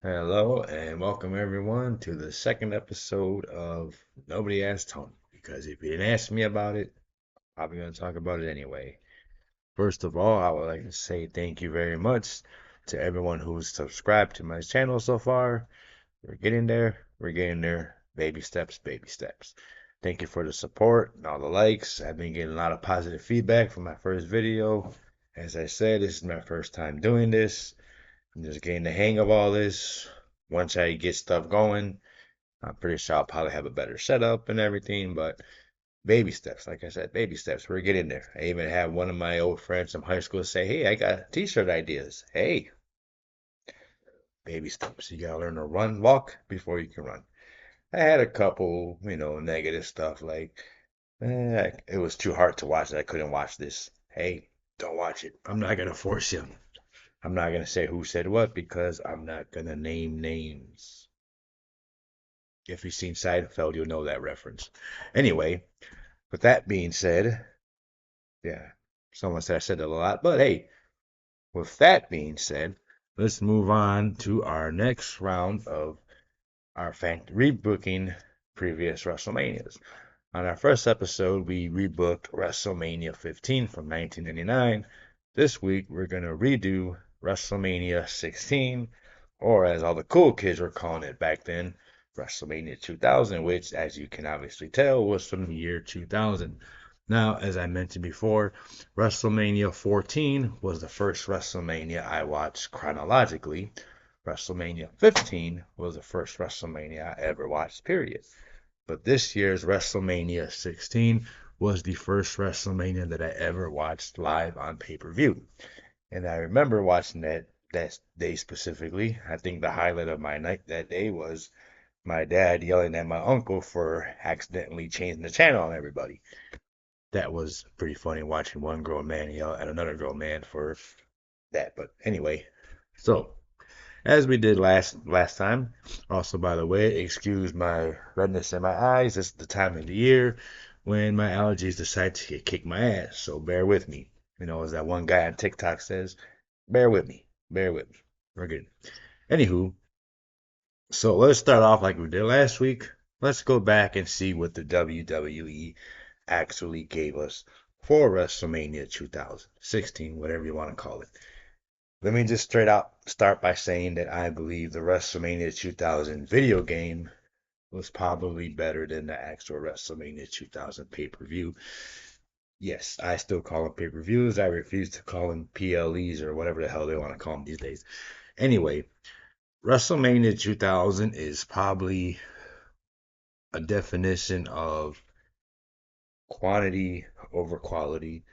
Hello and welcome everyone to the second episode of Nobody Asked Tony. Because if you didn't ask me about it, I'm probably going to talk about it anyway. First of all, I would like to say thank you very much to everyone who's subscribed to my channel so far. We're getting there. We're getting there. Baby steps, baby steps. Thank you for the support and all the likes. I've been getting a lot of positive feedback from my first video. As I said, this is my first time doing this. I'm just getting the hang of all this. Once I get stuff going, I'm pretty sure I'll probably have a better setup and everything, but baby steps, like I said, baby steps. We're getting there. I even had one of my old friends from high school say, "Hey, I got t-shirt ideas." Hey, baby steps. You gotta learn to run, walk before you can run. I had a couple, negative stuff like, it was too hard to watch that I couldn't watch this. Hey, don't watch it. I'm not gonna force you. I'm not gonna say who said what because I'm not gonna name names. If you've seen Seinfeld, you'll know that reference. Anyway, with that being said, yeah, someone said I said that a lot, but hey, with that being said, let's move on to our next round of our rebooking previous WrestleManias. On our first episode, we rebooked WrestleMania 15 from 1999. This week, we're going to redo WrestleMania 16, or as all the cool kids were calling it back then, WrestleMania 2000, which, as you can obviously tell, was from the year 2000. Now, as I mentioned before, WrestleMania 14 was the first WrestleMania I watched chronologically. WrestleMania 15 was the first WrestleMania I ever watched, period. But this year's WrestleMania 16 was the first WrestleMania that I ever watched live on pay-per-view. And I remember watching that day specifically. I think the highlight of my night that day was my dad yelling at my uncle for accidentally changing the channel on everybody. That was pretty funny watching one grown man yell at another grown man for that. But anyway, so as we did last time. Also, by the way, excuse my redness in my eyes. This is the time of the year when my allergies decide to kick my ass. So bear with me. As that one guy on TikTok says, bear with me. Bear with me. We're good. Anywho, so let's start off like we did last week. Let's go back and see what the WWE actually gave us for WrestleMania 2016, whatever you want to call it. Let me just straight out start by saying that I believe the WrestleMania 2000 video game was probably better than the actual WrestleMania 2000 pay-per-view. Yes, I still call them pay-per-views. I refuse to call them PLEs or whatever the hell they want to call them these days. Anyway, WrestleMania 2000 is probably a definition of quantity over quality.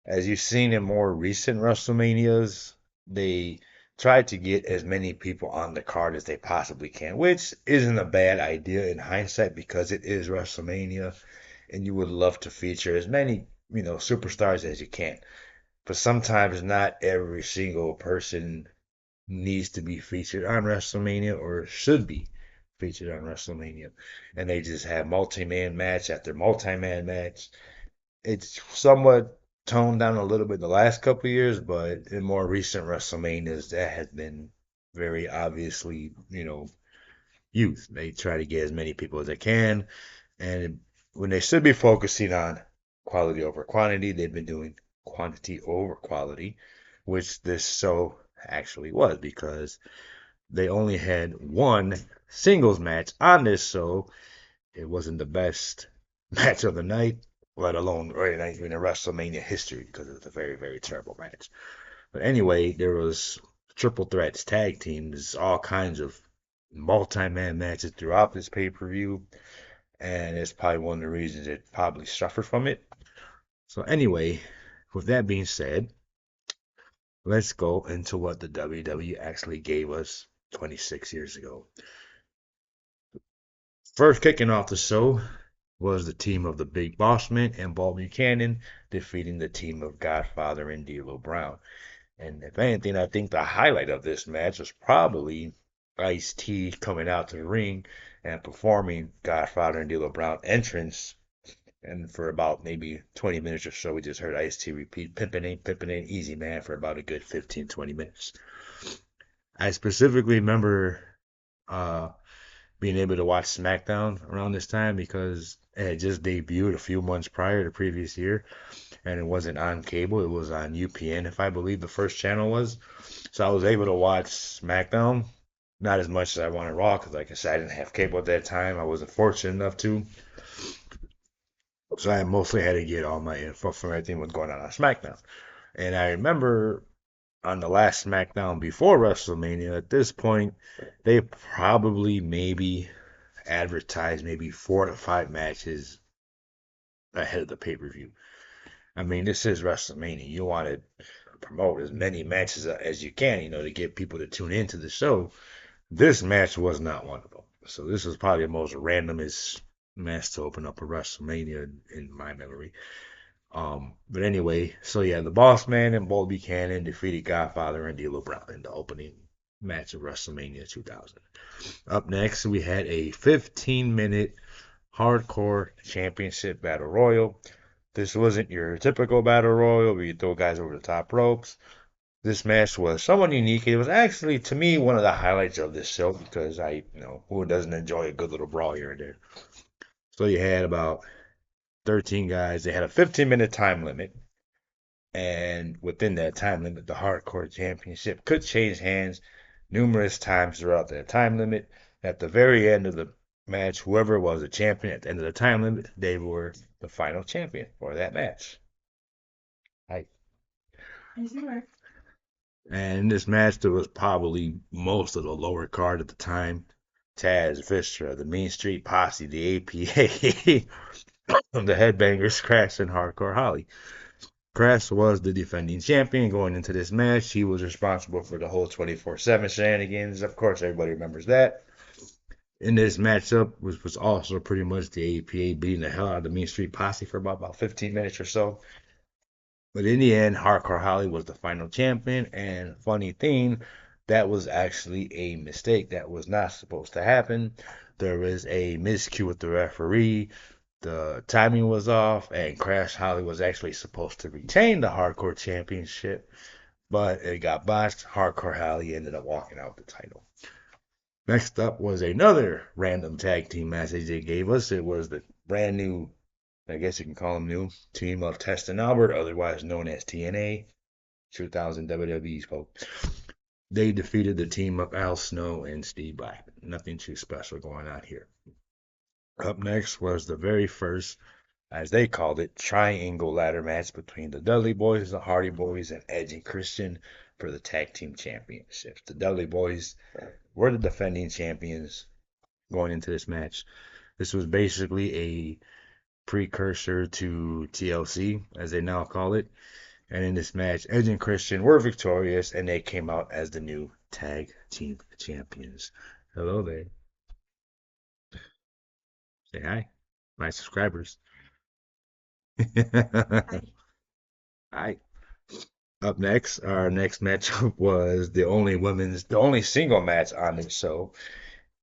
As you've seen in more recent WrestleManias, they try to get as many people on the card as they possibly can, which isn't a bad idea in hindsight because it is WrestleMania and you would love to feature as many, superstars as you can. But sometimes not every single person needs to be featured on WrestleMania or should be featured on WrestleMania. And they just have multi-man match after multi-man match. It's somewhat toned down a little bit the last couple of years, but in more recent WrestleManias, that has been very obviously, used. They try to get as many people as they can, and when they should be focusing on quality over quantity, they've been doing quantity over quality, which this show actually was because they only had one singles match on this show. It wasn't the best match of the night, let alone right, not even in WrestleMania history because it was a very, very terrible match. But anyway, there was triple threats, tag teams, all kinds of multi-man matches throughout this pay-per-view, and it's probably one of the reasons it probably suffered from it. So anyway, with that being said, let's go into what the WWE actually gave us 26 years ago. First kicking off the show was the team of the Big Boss Man and Paul Buchanan defeating the team of Godfather and D'Lo Brown. And if anything, I think the highlight of this match was probably Ice-T coming out to the ring and performing Godfather and D'Lo Brown entrance. And for about maybe 20 minutes or so, we just heard Ice-T repeat pimpin' ain't easy, man, for about a good 15, 20 minutes. I specifically remember being able to watch SmackDown around this time because it had just debuted a few months prior, the previous year, and it wasn't on cable. It was on UPN, if I believe the first channel was. So I was able to watch SmackDown. Not as much as I wanted Raw because, like I said, I didn't have cable at that time. I wasn't fortunate enough to. So I mostly had to get all my info from everything that was going on SmackDown. And I remember on the last SmackDown before WrestleMania, at this point, they probably maybe advertised maybe 4 to 5 matches ahead of the pay per view. I mean, this is WrestleMania. You want to promote as many matches as you can, to get people to tune into the show. This match was not one of them. So this was probably the most randomest match to open up a WrestleMania in my memory. But anyway, so yeah, the Boss Man and Bull Buchanan defeated Godfather and D'Lo Brown in the opening match of WrestleMania 2000. Up next, we had a 15-minute hardcore championship battle royal. This wasn't your typical battle royal where you throw guys over the top ropes. This match was somewhat unique. It was actually, to me, one of the highlights of this show because who doesn't enjoy a good little brawl here and there? So you had about 13 guys. They had a 15-minute time limit. And within that time limit, the Hardcore Championship could change hands numerous times throughout that time limit. At the very end of the match, whoever was the champion at the end of the time limit, they were the final champion for that match. Right. And in this match, there was probably most of the lower card at the time. Taz, Viscera, the Mean Street Posse, the APA, the Headbangers, Crash, and Hardcore Holly. Crash was the defending champion going into this match. He was responsible for the whole 24/7 shenanigans. Of course, everybody remembers that. In this matchup, which was also pretty much the APA beating the hell out of the Mean Street Posse for about 15 minutes or so. But in the end, Hardcore Holly was the final champion. And funny thing, that was actually a mistake. That was not supposed to happen. There was a miscue with the referee. The timing was off, and Crash Holly was actually supposed to retain the Hardcore Championship, but it got botched. Hardcore Holly ended up walking out with the title. Next up was another random tag team match they gave us. It was the brand new, I guess you can call them new, team of Test and Albert, otherwise known as TNA, 2000 WWE folks. They defeated the team of Al Snow and Steve Black. Nothing too special going on here. Up next was the very first, as they called it, triangle ladder match between the Dudley Boys, the Hardy Boys, and Edge and Christian for the tag team championships. The Dudley Boys were the defending champions going into this match. This was basically a precursor to TLC, as they now call it. And in this match, Edge and Christian were victorious, and they came out as the new tag team champions. Hello there. Say hi, my subscribers. Hi. Up next, our next matchup was the only single match on the show,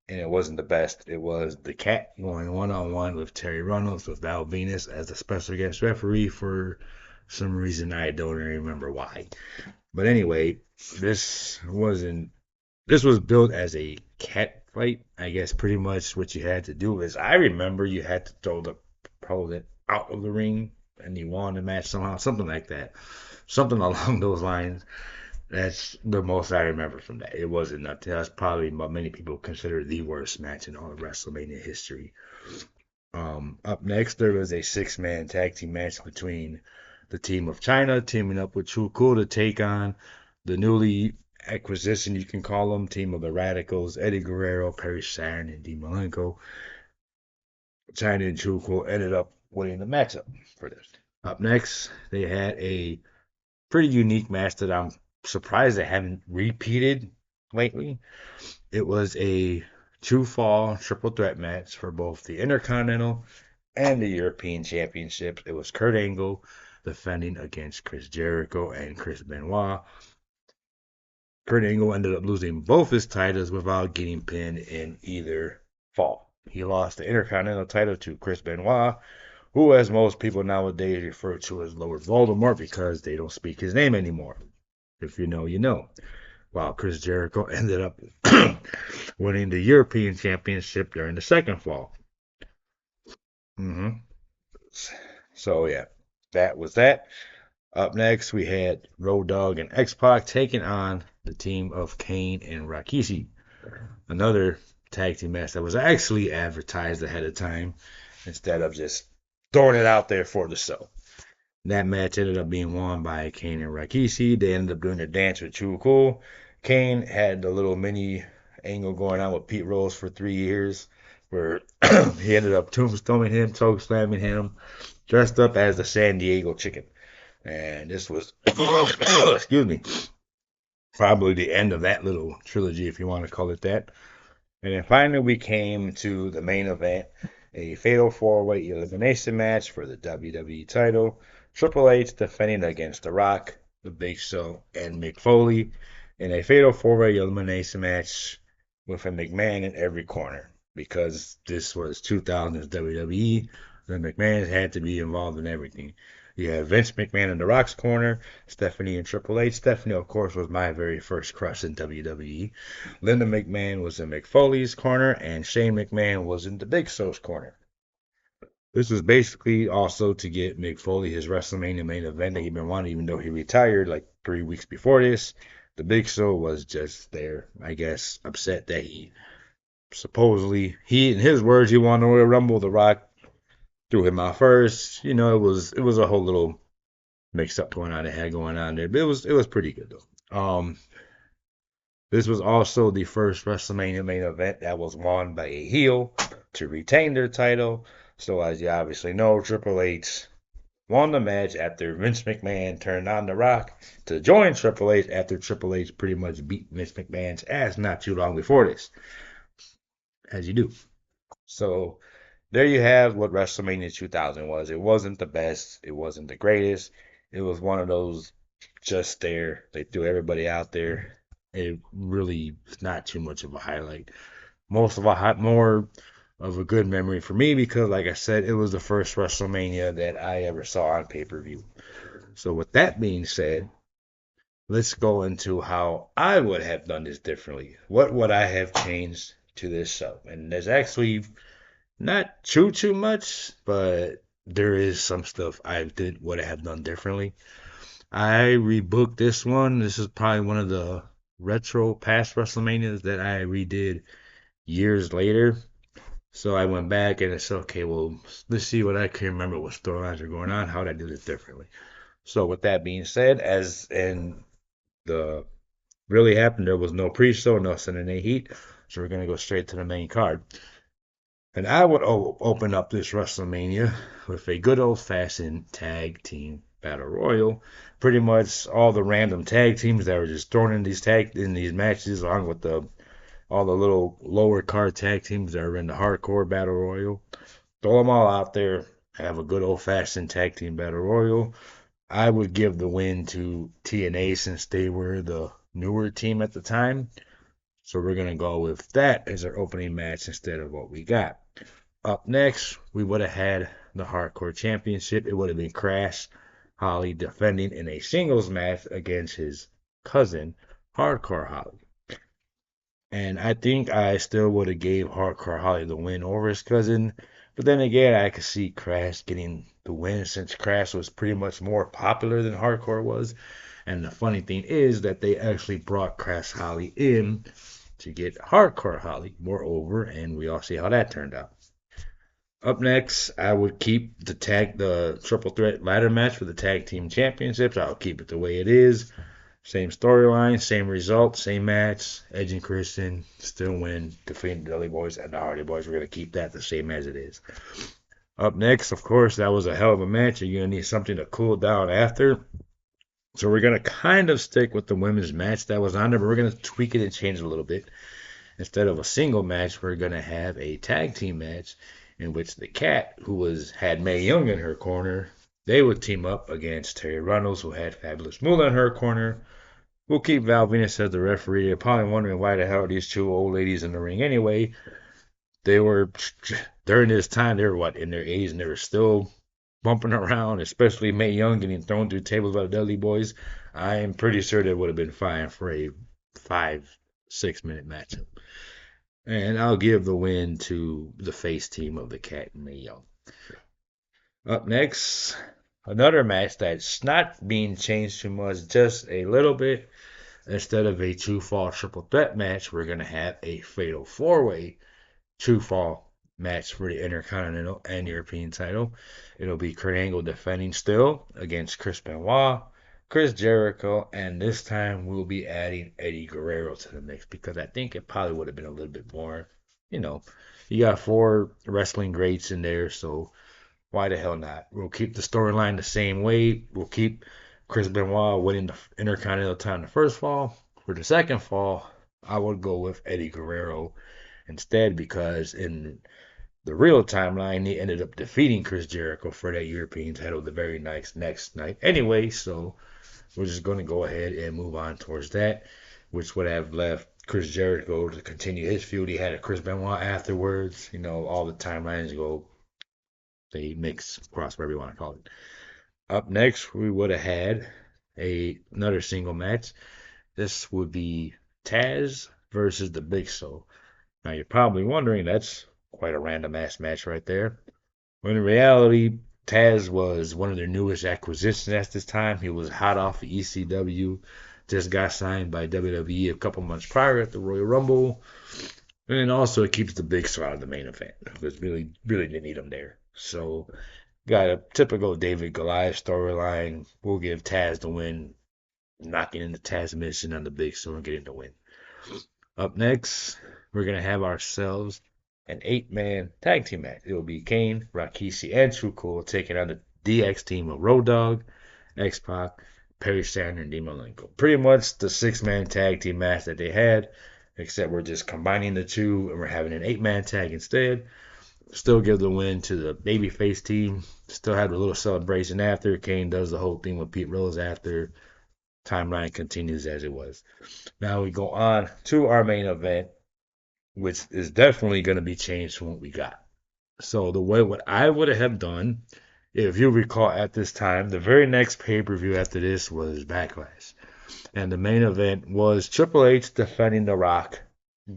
and it wasn't the best. It was the Cat going one-on-one with Terry Runnels with Val Venus as the special guest referee for some reason I don't remember why. But anyway, this wasn't. This was built as a cat fight. I guess pretty much what you had to do is I remember you had to throw the opponent out of the ring and you won the match somehow, something like that, something along those lines. That's the most I remember from that. It wasn't nothing. That's probably what many people consider the worst match in all of WrestleMania history. Up next, there was a 6-man tag team match between the team of China teaming up with True Cool to take on the newly acquisition, you can call them, team of the Radicals, Eddie Guerrero, Perry Saturn, and Dean Malenko. China and True Cool ended up winning the matchup for this. Up next, they had a pretty unique match that I'm surprised they haven't repeated lately. It was a true fall triple threat match for both the Intercontinental and the European Championships. It was Kurt Angle defending against Chris Jericho and Chris Benoit. Kurt Angle ended up losing both his titles without getting pinned in either fall. He lost the Intercontinental title to Chris Benoit, who, as most people nowadays refer to as Lord Voldemort because they don't speak his name anymore. If you know, you know. while Chris Jericho ended up winning the European Championship during the second fall. hmm So yeah, that was that. Up next, we had Road Dogg and X Pac taking on the team of Kane and Rikishi. Another tag team match that was actually advertised ahead of time instead of just throwing it out there for the show. That match ended up being won by Kane and Rikishi. They ended up doing a dance with Too Cool. Kane had the little mini angle going on with Pete Rose for 3 years, where he ended up tombstoning him, choke slamming him, dressed up as the San Diego Chicken. And this was, excuse me, probably the end of that little trilogy, if you want to call it that. And then finally, we came to the main event, a fatal four-way elimination match for the WWE title. Triple H defending against The Rock, The Big Show, and Mick Foley in a fatal four-way elimination match with a McMahon in every corner. Because this was 2000s WWE, the McMahons had to be involved in everything. You have Vince McMahon in The Rock's corner, Stephanie and Triple H. Stephanie, of course, was my very first crush in WWE. Linda McMahon was in Mick Foley's corner, and Shane McMahon was in the Big Show's corner. This was basically also to get Mick Foley his WrestleMania main event that he'd been wanting, even though he retired like 3 weeks before this. The Big Show was just there, I guess, upset that he supposedly, he, in his words, he wanted to Royal Rumble. The Rock threw him out first. It was a whole little mix up going on that had going on there, but it was pretty good though. This was also the first WrestleMania main event that was won by a heel to retain their title. So, as you obviously know, Triple H won the match after Vince McMahon turned on The Rock to join Triple H after Triple H pretty much beat Vince McMahon's ass not too long before this, as you do. So, there you have what WrestleMania 2000 was. It wasn't the best, it wasn't the greatest. It was one of those just there. They threw everybody out there. It really is not too much of a highlight. More of a good memory for me because, like I said, it was the first WrestleMania that I ever saw on pay per view. So, with that being said, let's go into how I would have done this differently. What would I have changed to this show? And there's actually not too much, but there is some stuff I would have done differently. I rebooked this one. This is probably one of the retro past WrestleManias that I redid years later. So I went back and I said, okay, well, let's see what I can remember what storylines are going on. How would I do this differently? So with that being said, as in the really happened, there was no pre-show, no Sunday Heat. So we're gonna go straight to the main card. And I would open up this WrestleMania with a good old fashioned tag team battle royal. Pretty much all the random tag teams that were just thrown in these matches, along with the all the little lower card tag teams that are in the hardcore battle royal. Throw them all out there. Have a good old fashioned tag team battle royal. I would give the win to TNA since they were the newer team at the time. So we're gonna go with that as our opening match instead of what we got. Up next, we would have had the Hardcore Championship. It would have been Crash Holly defending in a singles match against his cousin, Hardcore Holly. And I think I still would have gave Hardcore Holly the win over his cousin. But then again, I could see Crash getting the win since Crash was pretty much more popular than Hardcore was. And the funny thing is that they actually brought Crash Holly in to get Hardcore Holly more over, and we all see how that turned out. Up next, I would keep the triple threat ladder match for the tag team championships. I'll keep it the way it is. Same storyline, same result, same match. Edge and Christian still win, defeating the Dudley Boys and the Hardy Boys. We're going to keep that the same as it is. Up next, of course, that was a hell of a match. You're going to need something to cool down after. So we're going to kind of stick with the women's match that was on there, but we're going to tweak it and change it a little bit. Instead of a single match, we're going to have a tag team match in which the Cat, who had Mae Young in her corner, they would team up against Terry Runnels, who had Fabulous Moolah in her corner. We'll keep Val Venus as the referee. You're probably wondering why the hell are these two old ladies in the ring anyway. They were, during this time, they were in their 80s, and they were still bumping around, especially Mae Young getting thrown through tables by the Dudley Boys. I am pretty sure that would have been fine for a 5-6 minute matchup. And I'll give the win to the face team of the Cat and the Young. Up next, another match that's not being changed too much, just a little bit. Instead of a two fall triple threat match, we're going to have a fatal four way two fall match for the Intercontinental and European title. It'll be Kurt Angle defending still against Chris Benoit, Chris Jericho, and this time we'll be adding Eddie Guerrero to the mix because I think it probably would have been a little bit more, you know, you got four wrestling greats in there, so why the hell not? We'll keep the storyline the same way. We'll keep Chris Benoit winning the Intercontinental title the first fall. For the second fall, I would go with Eddie Guerrero instead because in the real timeline, he ended up defeating Chris Jericho for that European title the very next night. Anyway, so we're just going to go ahead and move on towards that, which would have left Chris Jericho to continue his feud. He had a Chris Benoit afterwards. You know, all the timelines go, they mix, cross, whatever you want to call it. Up next, we would have had another single match. This would be Taz versus the Big Show. Now you're probably wondering that's quite a random ass match right there. When in reality, Taz was one of their newest acquisitions at this time. He was hot off the ECW, just got signed by WWE a couple months prior at the Royal Rumble. And also it keeps the Big Show out of the main event because really didn't need him there. So got a typical David Goliath storyline. We'll give Taz the win, knocking in the Taz mission on the Big Show and getting the win. Up next, we're going to have ourselves an 8-man tag team match. It will be Kane, Rikishi, and Too Cool taking on the DX team of Road Dogg, X-Pac, Perry Saturn, and Dean Malenko. Pretty much the 6-man tag team match that they had, except we're just combining the two and we're having an 8-man tag instead. Still give the win to the babyface team. Still have a little celebration after. Kane does the whole thing with Pete Rose after. Timeline continues as it was. Now we go on to our main event, which is definitely going to be changed from what we got. So the way what I would have done, if you recall at this time, the very next pay-per-view after this was Backlash. And the main event was Triple H defending The Rock.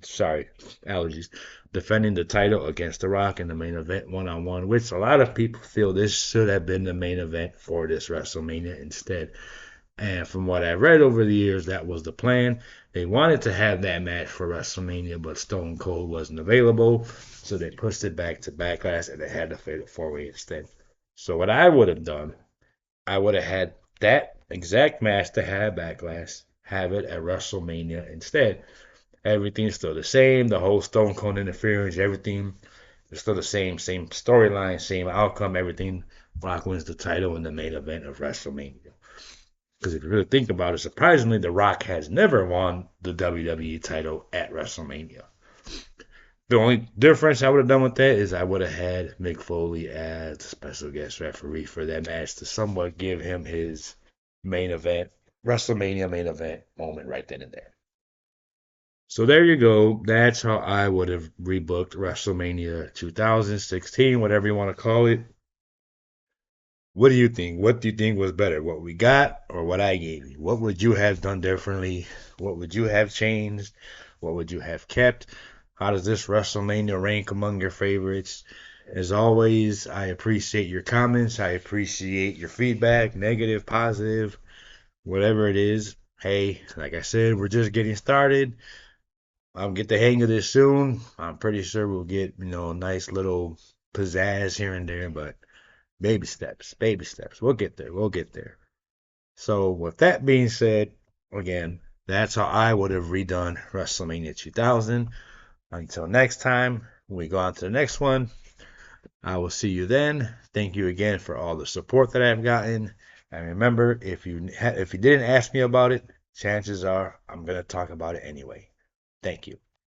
Sorry, allergies. Defending the title against The Rock in the main event one-on-one, which a lot of people feel this should have been the main event for this WrestleMania instead. And from what I've read over the years, that was the plan. They wanted to have that match for WrestleMania, but Stone Cold wasn't available, so they pushed it back to Backlash, and they had the Fatal 4-Way instead. So what I would have done, I would have had that exact match to have Backlash, have it at WrestleMania instead. Everything's still the same. The whole Stone Cold interference, everything is still the same storyline, same outcome, everything. Rock wins the title in the main event of WrestleMania. Because if you really think about it, surprisingly, The Rock has never won the WWE title at WrestleMania. The only difference I would have done with that is I would have had Mick Foley as the special guest referee for that match to somewhat give him his main event, WrestleMania main event moment right then and there. So there you go. That's how I would have rebooked WrestleMania 2016, whatever you want to call it. What do you think? What do you think was better? What we got or what I gave you? What would you have done differently? What would you have changed? What would you have kept? How does this WrestleMania rank among your favorites? As always, I appreciate your comments. I appreciate your feedback, negative, positive, whatever it is. Hey, like I said, we're just getting started. I'll get the hang of this soon. I'm pretty sure we'll get, a nice little pizzazz here and there, but baby steps, baby steps. We'll get there. We'll get there. So with that being said, again, that's how I would have redone WrestleMania 2000. Until next time, when we go on to the next one, I will see you then. Thank you again for all the support that I've gotten. And remember, if you didn't ask me about it, chances are I'm going to talk about it anyway. Thank you.